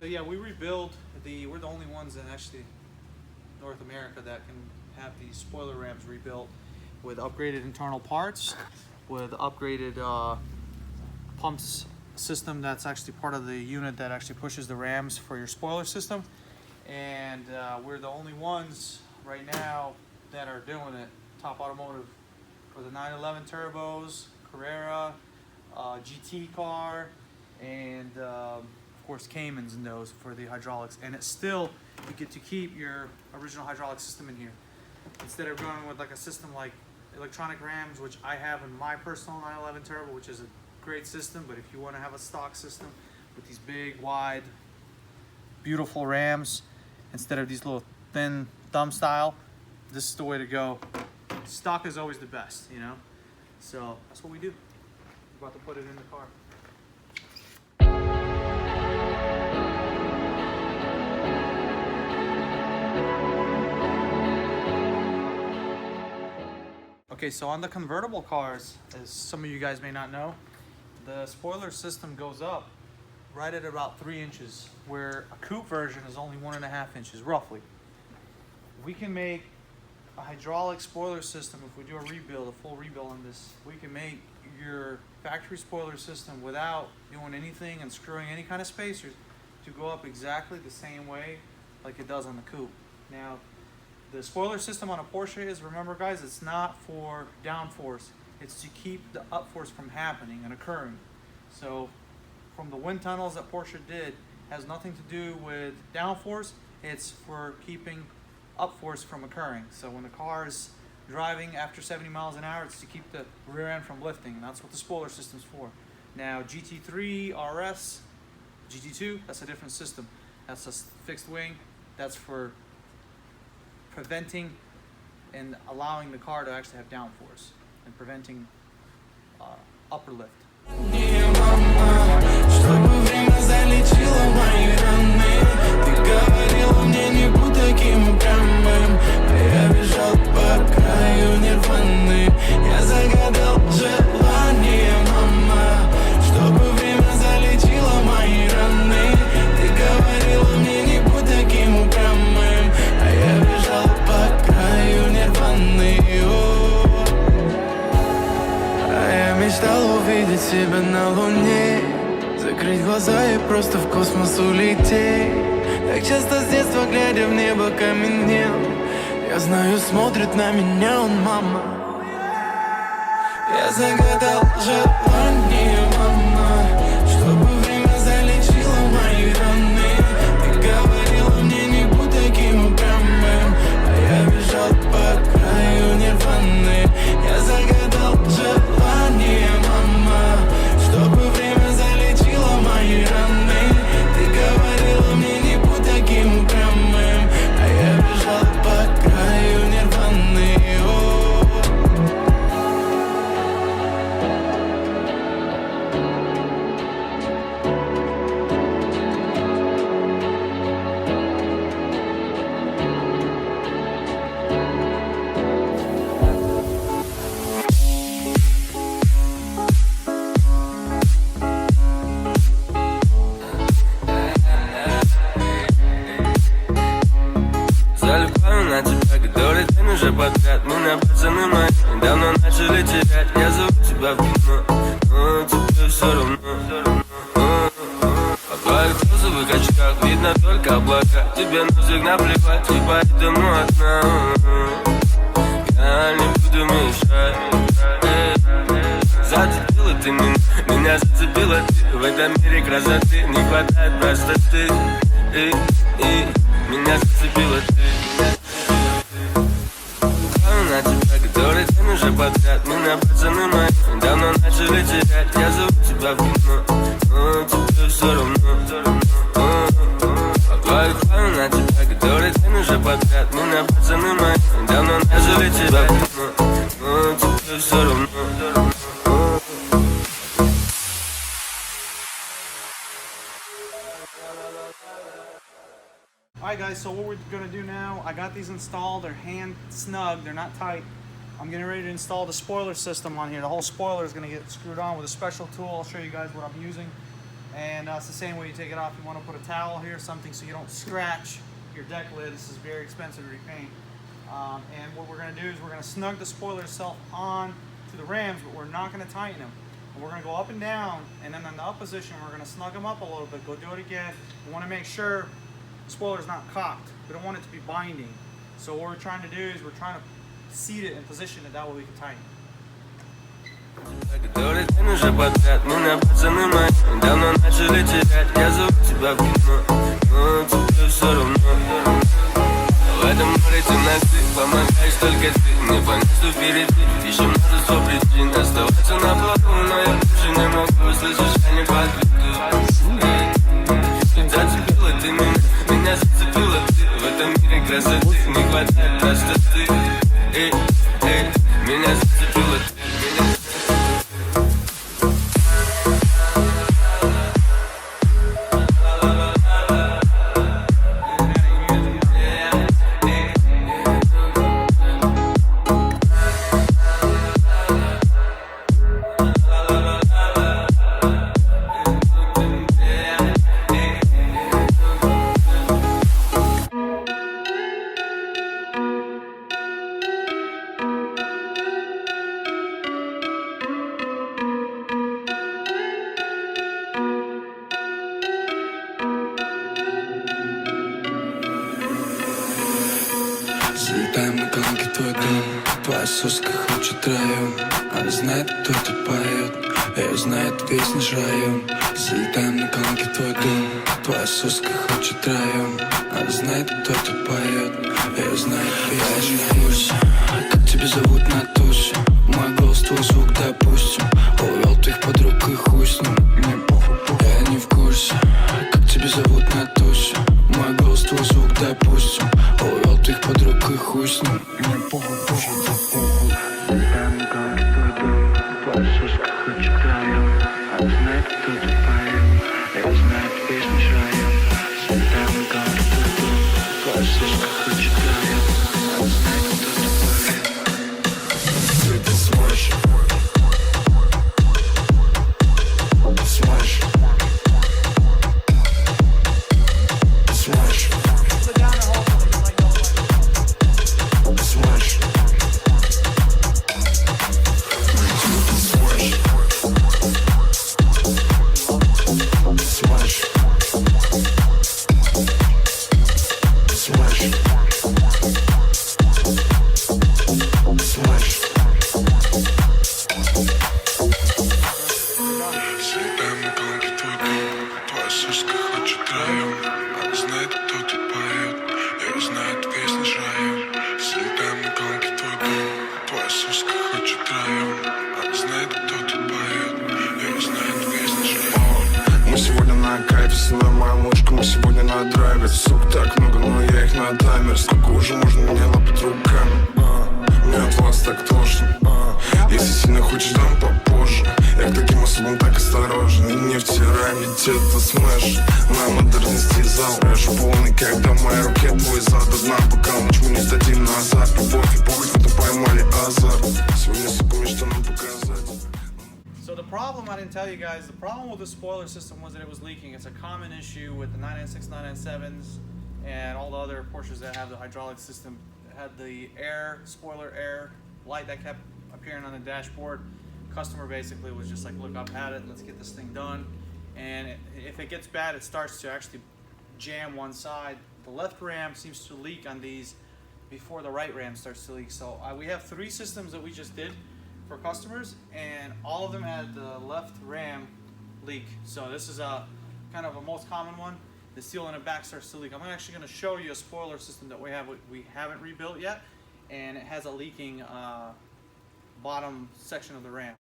So yeah, we rebuild we're the only ones in actually North America that can have these spoiler rams rebuilt with upgraded internal parts, with upgraded pumps system that's actually part of the unit that actually pushes the rams for your spoiler system. And we're the only ones right now that are doing it. Top Automotive for the 911 turbos, Carrera, GT car, and of course Caymans and those for the hydraulics. And it's still, you get to keep your original hydraulic system in here instead of going with like a system like electronic rams, which I have in my personal 911 turbo, which is a great system. But if you want to have a stock system with these big, wide, beautiful rams instead of these little thin thumb style, this is the way to go. Stock is always the best, you know? So that's what we do. We're about to put it in the car. Okay, so on the convertible cars, as some of you guys may not know, the spoiler system goes up right at about 3 inches, where a coupe version is only 1.5 inches, roughly. We can make a hydraulic spoiler system. If we do a rebuild, a full rebuild on this, we can make your factory spoiler system without doing anything and screwing any kind of spacers to go up exactly the same way like it does on the coupe. Now, the spoiler system on a Porsche is, remember guys, it's not for downforce. It's to keep the upforce from happening and occurring. So from the wind tunnels that Porsche did, has nothing to do with downforce. It's for keeping upforce from occurring. So when the car is driving after 70 miles an hour, it's to keep the rear end from lifting, and that's what the spoiler system's for. Now GT3 RS, GT2, that's a different system. That's a fixed wing. That's for preventing and allowing the car to actually have downforce and preventing upper lift. Себя на луне, закрыть глаза и просто в космос улететь. Так часто с детства, глядя в небо, каменел. Я знаю, смотрит на меня он, мама. Я загадал желание, мама, чтобы время залечило мои раны. Ты говорила мне, не будь таким упрямым, а я бежал по краю нирваны. Я загадал желание, мама, чтобы время залечило мои раны. Ты говорила мне, не будь таким упрямым, а я бежал по краю нирваны. Залипаю на тебя, который день уже подряд. Меня пацаны мои недавно начали терять. Я зову тебя в кино, но тебе все равно. По твоих розовых очках видно только облака. Тебе на всех наплевать, и поэтому одна. Я не буду мешать. Зацепила ты меня зацепила ты. В этом мире красоты не хватает простоты. Меня зацепила ты. На тебя, который день уже подряд. Меня пацаны мои недавно начали терять. Я зову тебя в кино, но тебе все равно. По твоих планам на тебя, который день уже подряд. Меня пацаны мои недавно начали терять. Но тебе все равно. Alright guys, so what we're going to do now, I got these installed, they're hand snug, they're not tight. I'm getting ready to install the spoiler system on here. The whole spoiler is going to get screwed on with a special tool. I'll show you guys what I'm using. And it's the same way you take it off. You want to put a towel here, something so you don't scratch your deck lid. This is very expensive to repaint. And what we're going to do is we're going to snug the spoiler itself on to the rams, but we're not going to tighten them. And we're going to go up and down, and then in the up position, we're going to snug them up a little bit. Go do it again. We want to make sure the spoiler's not cocked. We don't want it to be binding. So what we're trying to do is we're trying to seat it and position it, that way we can tighten it. Который день уже подряд, меня пацаны мои давно начали терять. Я зову тебя в кино, но тебе все равно. В этом море темноты помогаешь только ты. Мне понять, что впереди еще множество причин оставаться на плаву, но я больше не могу, слышишь, я не подведу. Зацепила ты меня зацепила ты. В этом мире красоты не хватает простоты. Меня зацепила ты. Залетаем на колонки твой дом. Твоя соска хочет район. Она знает, кто тут поет. Ее знает весь наш район. Залетаем на колонки твой дом. Твоя соска хочет район. Она знает, кто тут поет. Ее знает весь наш район. Как тебя зовут на тусе? Мой голос, твой звук, допустим. Увел твоих подруг и хуй с ним. Мне похуй, я не в курсе. Как тебя зовут на тусе? Мой голос, твой звук, допустим. Увел твоих подруг и хуй с ним. Мне похуй, похуй, да похуй. Залетаем на колонки твой дом. Твоя соска хочет район. Она знает, кто тут поет. Ее знает весь наш район. Залетаем на колонки твой дом. Твоя соска хочет район. Она знает, кто тут поет. Ты смажь. Смажь. Смажь. Залетаем на колонки твой дом. Твоя соска хочет район. Она знает, кто тут поет. Ее знает весь наш район. Залетаем на колонки твой дом. Твоя соска хочет район. Она знает, кто тут поет. Ее знает весь наш район. Мы сегодня на кайфе, силой моя мушка. Мы сегодня на драйве. Сук так много, но я их на таймер. Сколько уже можно меня лапать руками? Мне от вас так тошно. Если сильно хочешь, дам попозже. Я к таким особам так осторожен. И не втирай, ведь это смэш. На модерности зал рэш полный, когда в моей руке твой зад. Одна бокал, ночь мы не сдадим назад. Любовь и похоть, это поймали азарт. Сегодня, сука, мечта нам показать. So the problem, I didn't tell you guys, the problem with the spoiler system was that it was leaking. It's a common issue with the 996, 997s, and all the other Porsches that have the hydraulic system. It had the spoiler air light that kept appearing on the dashboard. Customer basically was just like, look, I've had it, let's get this thing done. And if it gets bad, it starts to actually jam one side. The left ram seems to leak on these before the right ram starts to leak. So we have 3 systems that we just did for customers, and all of them had the left ram leak. So this is a kind of a most common one. The seal in the back starts to leak. I'm actually going to show you a spoiler system that we haven't rebuilt yet, and it has a leaking bottom section of the ram.